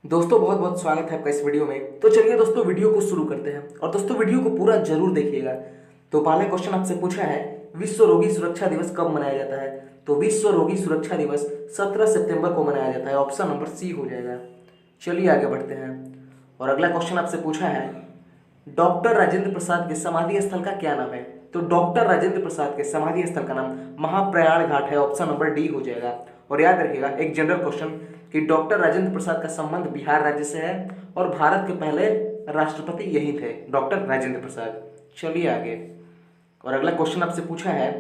दोस्तों बहुत बहुत स्वागत है आपका इस वीडियो में। तो चलिए दोस्तों वीडियो को शुरू करते हैं और दोस्तों वीडियो को पूरा जरूर देखिएगा। तो पहला क्वेश्चन आपसे पूछा है विश्व रोगी सुरक्षा दिवस कब मनाया जाता है। तो विश्व रोगी सुरक्षा दिवस 17 सितंबर को मनाया जाता है। ऑप्शन नंबर सी हो जाएगा। चलिए आगे बढ़ते हैं और अगला क्वेश्चन आपसे पूछा है डॉक्टर राजेंद्र प्रसाद के समाधि स्थल का क्या नाम है। तो डॉक्टर राजेंद्र प्रसाद के समाधि स्थल का नाम महाप्रयाण घाट है। ऑप्शन नंबर डी हो जाएगा। और याद रखिएगा एक जनरल क्वेश्चन कि डॉक्टर राजेंद्र प्रसाद का संबंध बिहार राज्य से है और भारत के पहले राष्ट्रपति यही थे, डॉक्टर राजेंद्र प्रसाद। चलिए आगे और अगला क्वेश्चन आपसे पूछा है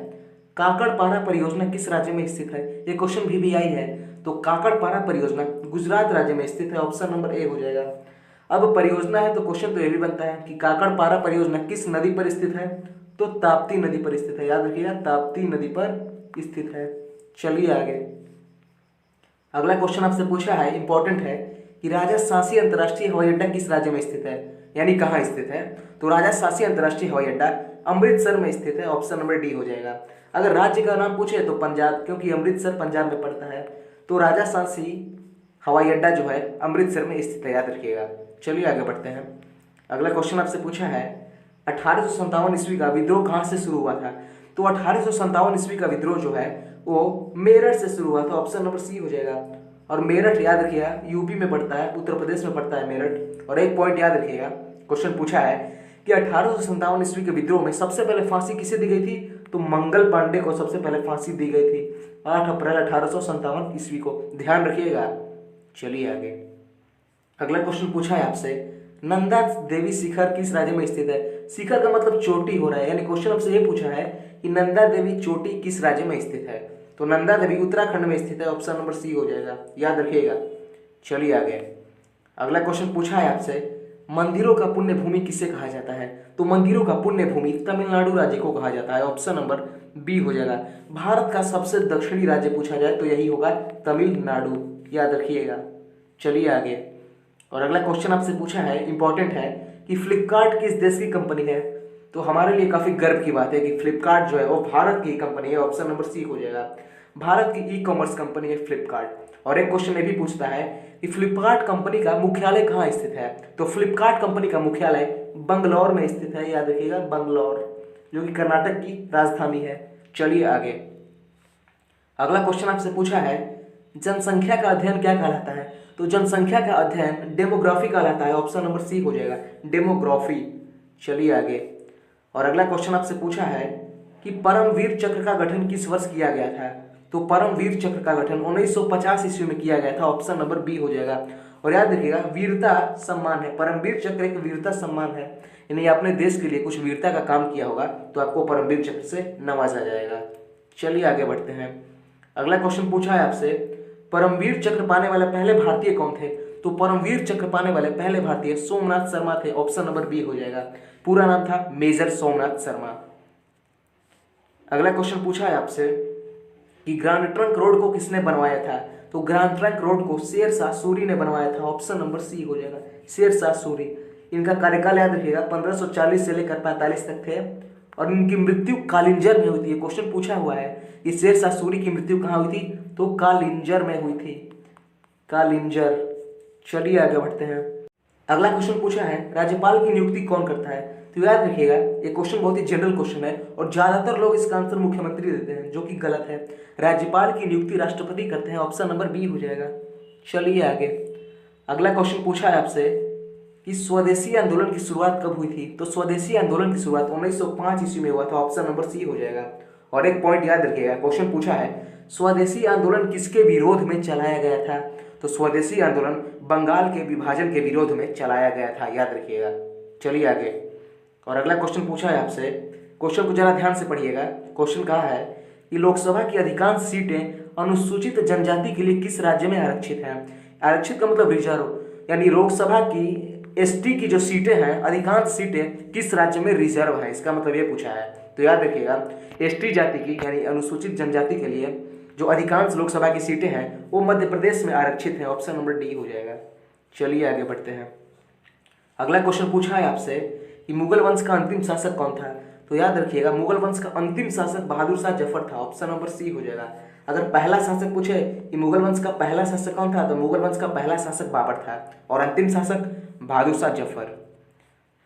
काकड़पारा परियोजना किस राज्य में स्थित है। ये क्वेश्चन भी आई है। तो काकड़पारा परियोजना गुजरात राज्य में स्थित है। ऑप्शन नंबर ए हो जाएगा। अब परियोजना है तो क्वेश्चन तो ये भी बनता है कि काकड़पारा परियोजना किस नदी पर स्थित है। तो ताप्ती नदी पर स्थित है। याद रखिएगा ताप्ती नदी पर स्थित है। चलिए आगे अगला क्वेश्चन आपसे पूछा है इंपॉर्टेंट है कि राजा सांसी अंतर्राष्ट्रीय हवाई अड्डा किस राज्य में स्थित है, यानी कहाँ स्थित है। तो राजा सांसी अंतर्राष्ट्रीय हवाई अड्डा अमृतसर में स्थित है। ऑप्शन नंबर डी हो जाएगा। अगर राज्य का नाम पूछे तो पंजाब, क्योंकि अमृतसर पंजाब में पड़ता है। तो राजा सांसी हवाई अड्डा जो है अमृतसर में स्थित है, याद रखिएगा। चलिए आगे बढ़ते हैं। अगला क्वेश्चन आपसे पूछा है 1857 ईस्वी का विद्रोह कहाँ से शुरू हुआ था। तो 1857 ईस्वी का विद्रोह जो है वो मेरठ से शुरू हुआ था। ऑप्शन नंबर सी हो जाएगा। और मेरठ याद रखिएगा यूपी में पड़ता है, उत्तर प्रदेश में पड़ता है मेरठ। और एक पॉइंट याद रखिएगा, क्वेश्चन पूछा है कि 1857 ईस्वी के विद्रोह में सबसे पहले फांसी किसे दी गई थी। तो मंगल पांडे को सबसे पहले फांसी दी गई थी 8 अप्रैल 1857 ईस्वी को, ध्यान रखिएगा। चलिए आगे अगला क्वेश्चन पूछा है आपसे नंदा देवी शिखर किस राज्य में स्थित है। शिखर का मतलब चोटी हो रहा है, यानी क्वेश्चन आपसे ये पूछा है कि नंदा देवी चोटी किस राज्य में स्थित है। तो नंदा देवी उत्तराखंड में स्थित है। ऑप्शन नंबर सी हो जाएगा, याद रखिएगा। चलिए आगे अगला क्वेश्चन पूछा है आपसे मंदिरों का पुण्य भूमि किसे कहा जाता है। तो मंदिरों का पुण्य भूमि तमिलनाडु राज्य को कहा जाता है। ऑप्शन नंबर बी हो जाएगा। भारत का सबसे दक्षिणी राज्य पूछा जाए तो यही होगा तमिलनाडु, याद रखिएगा। चलिए आगे और अगला क्वेश्चन आपसे पूछा है इंपॉर्टेंट है कि फ्लिपकार्ट किस देश की कंपनी है। तो हमारे लिए काफी गर्व की बात है कि फ्लिपकार्ट जो है वो भारत की कंपनी है। ऑप्शन नंबर सी हो जाएगा। भारत की ई कॉमर्स कंपनी है फ्लिपकार्ट। और एक क्वेश्चन ये भी पूछता है कि फ्लिपकार्ट कंपनी का मुख्यालय कहाँ स्थित है। तो फ्लिपकार्ट कंपनी का मुख्यालय बंगलौर में स्थित है, याद रखिएगा बंगलौर, जो कि कर्नाटक की राजधानी है। चलिए आगे अगला क्वेश्चन आपसे पूछा है जनसंख्या का अध्ययन क्या कहलाता है। तो जनसंख्या का अध्ययन डेमोग्राफी कहलाता है। ऑप्शन नंबर सी हो जाएगा, डेमोग्राफी। चलिए आगे और अगला क्वेश्चन आपसे पूछा है कि परमवीर चक्र का गठन किस वर्ष किया गया था। तो परमवीर चक्र का गठन 1950 ईस्वी में किया गया था। ऑप्शन नंबर बी हो जाएगा। और याद रखिएगा वीरता सम्मान है, परमवीर चक्र एक वीरता सम्मान है, यानी आपने देश के लिए कुछ वीरता का काम किया होगा तो आपको परमवीर चक्र से नवाजा जाएगा। चलिए आगे बढ़ते हैं। अगला क्वेश्चन पूछा है आपसे परमवीर चक्र पाने वाले पहले भारतीय कौन थे। तो परमवीर चक्र पाने वाले पहले भारतीय सोमनाथ शर्मा थे। ऑप्शन नंबर बी हो जाएगा। पूरा नाम था मेजर सोमनाथ शर्मा। अगला क्वेश्चन पूछा है आपसे कि ग्रांड ट्रंक रोड को किसने बनवाया था। तो ग्रांड ट्रंक रोड को शेरशाह सूरी ने बनवाया था। ऑप्शन नंबर सी हो जाएगा, शेरशाह सूरी। इनका कार्यकाल याद रखिएगा 1540 से लेकर 45 तक थे और इनकी मृत्यु कालिंजर में हुई थी। क्वेश्चन पूछा हुआ है कि शेरशाह सूरी की मृत्यु कहाँ हुई थी। तो कालिंजर में हुई थी, कालिंजर। चलिए आगे बढ़ते हैं। अगला क्वेश्चन पूछा है राज्यपाल की नियुक्ति कौन करता है। तो याद रखिएगा ये क्वेश्चन बहुत ही जनरल क्वेश्चन है और ज्यादातर लोग इसका आंसर मुख्यमंत्री देते हैं, जो कि गलत है। राज्यपाल की नियुक्ति राष्ट्रपति करते हैं। ऑप्शन नंबर बी हो जाएगा। चलिए आगे अगला क्वेश्चन पूछा है आपसे कि स्वदेशी आंदोलन की शुरुआत कब हुई थी। तो स्वदेशी आंदोलन की शुरुआत 1905 ईस्वी में हुआ था। ऑप्शन नंबर सी हो जाएगा। और एक पॉइंट याद रखिएगा, क्वेश्चन पूछा है स्वदेशी आंदोलन किसके विरोध में चलाया गया था। तो स्वदेशी आंदोलन बंगाल के विभाजन के विरोध में चलाया गया था, याद रखिएगा। चलिए आगे और अगला क्वेश्चन पूछा है आपसे, क्वेश्चन को जरा ध्यान से पढ़िएगा। क्वेश्चन कहा है कि लोकसभा की अधिकांश सीटें अनुसूचित जनजाति के लिए किस राज्य में आरक्षित हैं। आरक्षित का मतलब रिजर्व, यानी लोकसभा की एसटी की जो सीटें हैं अधिकांश सीटें किस राज्य में रिजर्व है, इसका मतलब ये पूछा है। तो याद रखिएगा एसटी जाति की यानी अनुसूचित जनजाति के लिए जो अधिकांश लोकसभा की सीटें हैं वो मध्य प्रदेश में आरक्षित है। ऑप्शन नंबर डी हो जाएगा। चलिए आगे बढ़ते हैं। अगला क्वेश्चन पूछा है आपसे कि मुगल वंश का अंतिम शासक कौन था। तो याद रखिएगा मुगल वंश का अंतिम शासक बहादुर शाह जफर था। ऑप्शन नंबर सी हो जाएगा। अगर पहला शासक पूछे कि मुगल वंश का पहला शासक कौन था, तो मुगल वंश का पहला शासक बाबर था और अंतिम शासक बहादुर शाह जफर।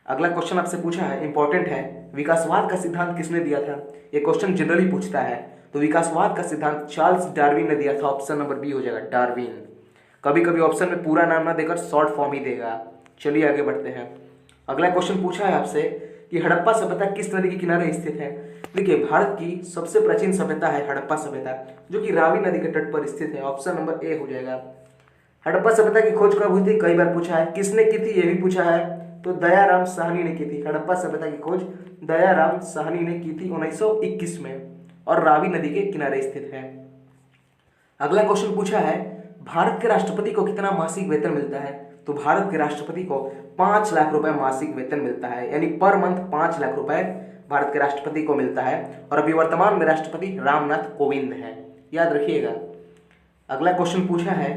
अगला क्वेश्चन आपसे पूछा है, इंपॉर्टेंट है, विकासवाद का सिद्धांत किसने दिया था? ये क्वेश्चन जनरली पूछता है। तो विकासवाद का सिद्धांत चार्ल्स डार्विन ने दिया था। ऑप्शन नंबर बी हो जाएगा, डार्विन। कभी कभी ऑप्शन में पूरा नाम ना देकर शॉर्ट फॉर्म ही देगा। चलिए आगे बढ़ते हैं। अगला क्वेश्चन पूछा है आपसे कि हड़प्पा सभ्यता किस नदी के किनारे स्थित है? देखिए, भारत की सबसे प्राचीन सभ्यता है हड़प्पा सभ्यता, जो कि रावी नदी के तट पर स्थित है। ऑप्शन नंबर ए हो जाएगा। हड़प्पा सभ्यता की खोज कब हुई थी? कई बार पूछा है। किसने की थी? ये भी पूछा है। तो दयाराम साहनी ने की थी। हड़प्पा सभ्यता की खोज दयाराम साहनी ने की थी 1921 में, और रावी नदी के किनारे स्थित है। अगला क्वेश्चन पूछा है, भारत के राष्ट्रपति को कितना मासिक वेतन मिलता है? तो भारत के राष्ट्रपति को 5 लाख रुपए मासिक वेतन मिलता है, यानी पर मंथ 5 लाख रुपए भारत के राष्ट्रपति को मिलता है। और अभी वर्तमान में राष्ट्रपति रामनाथ कोविंद है, याद रखिएगा। अगला क्वेश्चन पूछा है,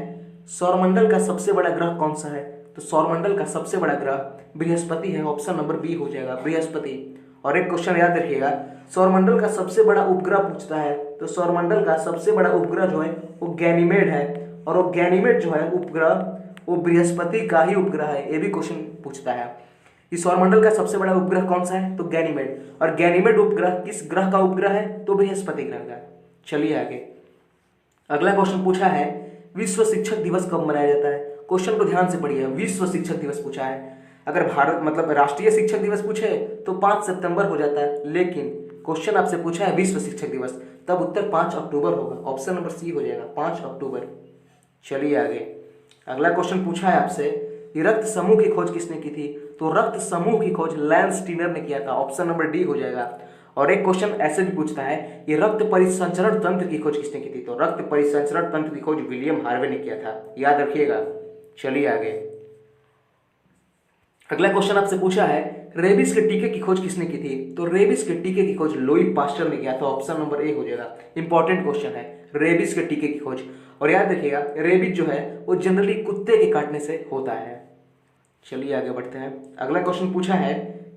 सौरमंडल का सबसे बड़ा ग्रह कौन सा है? तो सौरमंडल का सबसे बड़ा ग्रह बृहस्पति है। ऑप्शन नंबर बी हो जाएगा, बृहस्पति। और एक क्वेश्चन याद रखिएगा, सौरमंडल का सबसे बड़ा उपग्रह पूछता है, तो सौरमंडल का सबसे बड़ा उपग्रह जो है वो गैनीमेड है, और वो गैनीमेड जो है उपग्रह वो बृहस्पति का ही उपग्रह है। ये भी क्वेश्चन पूछता है कि सौरमंडल का सबसे बड़ा उपग्रह कौन सा है? तो गैनीमेड। और गैनीमेड उपग्रह किस ग्रह का उपग्रह है? तो बृहस्पति ग्रह का। चलिए आगे। अगला क्वेश्चन पूछा है, विश्व शिक्षक दिवस कब मनाया जाता है? क्वेश्चन को ध्यान से पढ़िए। विश्व शिक्षक दिवस पूछा है। अगर भारत मतलब राष्ट्रीय शिक्षक दिवस पूछे तो 5 सितंबर हो जाता है, लेकिन क्वेश्चन आपसे पूछा है विश्व शिक्षक दिवस, तब उत्तर 5 अक्टूबर होगा। ऑप्शन नंबर सी हो जाएगा, 5 अक्टूबर। चलिए आगे। अगला क्वेश्चन पूछा है आपसे कि रक्त समूह की खोज किसने की थी? तो रक्त समूह की खोज लैंस स्टीनर ने किया था। ऑप्शन नंबर डी हो जाएगा। और एक क्वेश्चन ऐसे भी पूछता है कि रक्त परिसंचरण तंत्र की खोज किसने की थी? तो रक्त परिसंचरण तंत्र की खोज विलियम हार्वे ने किया था, याद रखिएगा। चलिए आगे। अगला क्वेश्चन आपसे पूछा है, रेबीज के टीके की खोज किसने की थी? तो रेबीज के टीके की खोज लुई पास्चर ने किया था। ऑप्शन नंबर ए हो जाएगा। इंपॉर्टेंट क्वेश्चन है, रेबीज के टीके की खोज। और याद रखिएगा, रेबीज जो है वो जनरली कुत्ते के काटने से होता है। चलिए आगे बढ़ते हैं। अगला क्वेश्चन पूछा है,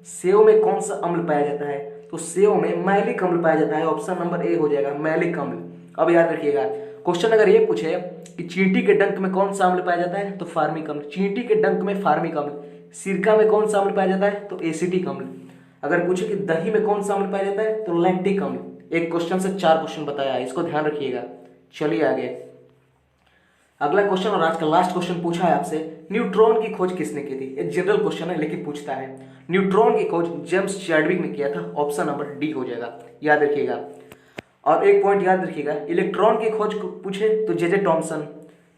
सेव में कौन सा अम्ल पाया जाता है? तो सेव में मैलिक अम्ल पाया जाता है। ऑप्शन नंबर ए हो जाएगा, मैलिक अम्ल। अब याद रखिएगा, क्वेश्चन अगर ये पूछे कि चींटी के डंक में कौन सा अम्ल पाया जाता है? तो फार्मिक अम्ल। चींटी के डंक में फार्मिक अम्ल। सिरका में कौन सा अम्ल पाया जाता है? तो एसिटिक अम्ल। अगर पूछे कि दही में कौन सा अम्ल पाया जाता है? तो लैक्टिक अम्ल। एक क्वेश्चन से 4 क्वेश्चन बताया है, इसको ध्यान रखिएगा। चलिए आगे। अगला क्वेश्चन और आज का लास्ट क्वेश्चन पूछा है आपसे, न्यूट्रॉन की खोज किसने की थी? एक जनरल क्वेश्चन है लेकिन पूछता है। न्यूट्रॉन की खोज जेम्स चैडविक ने किया था। ऑप्शन नंबर डी हो जाएगा, याद रखिएगा। और एक पॉइंट याद रखिएगा, इलेक्ट्रॉन की खोज पूछे तो जे टॉमसन,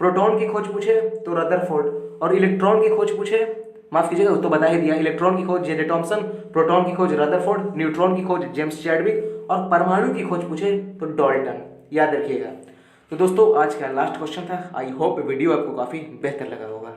प्रोटॉन की खोज पूछे तो रदरफोर्ड, और इलेक्ट्रॉन की खोज पूछे, माफ कीजिएगा तो बता ही दिया, इलेक्ट्रॉन की खोज जे टॉमसन, प्रोटॉन की खोज रदरफोर्ड, न्यूट्रॉन की खोज जेम्स चैडविक, और परमाणु की खोज पूछे तो डाल्टन, याद रखिएगा। तो दोस्तों आज का लास्ट क्वेश्चन था। आई होप वीडियो आपको काफी बेहतर लगा होगा।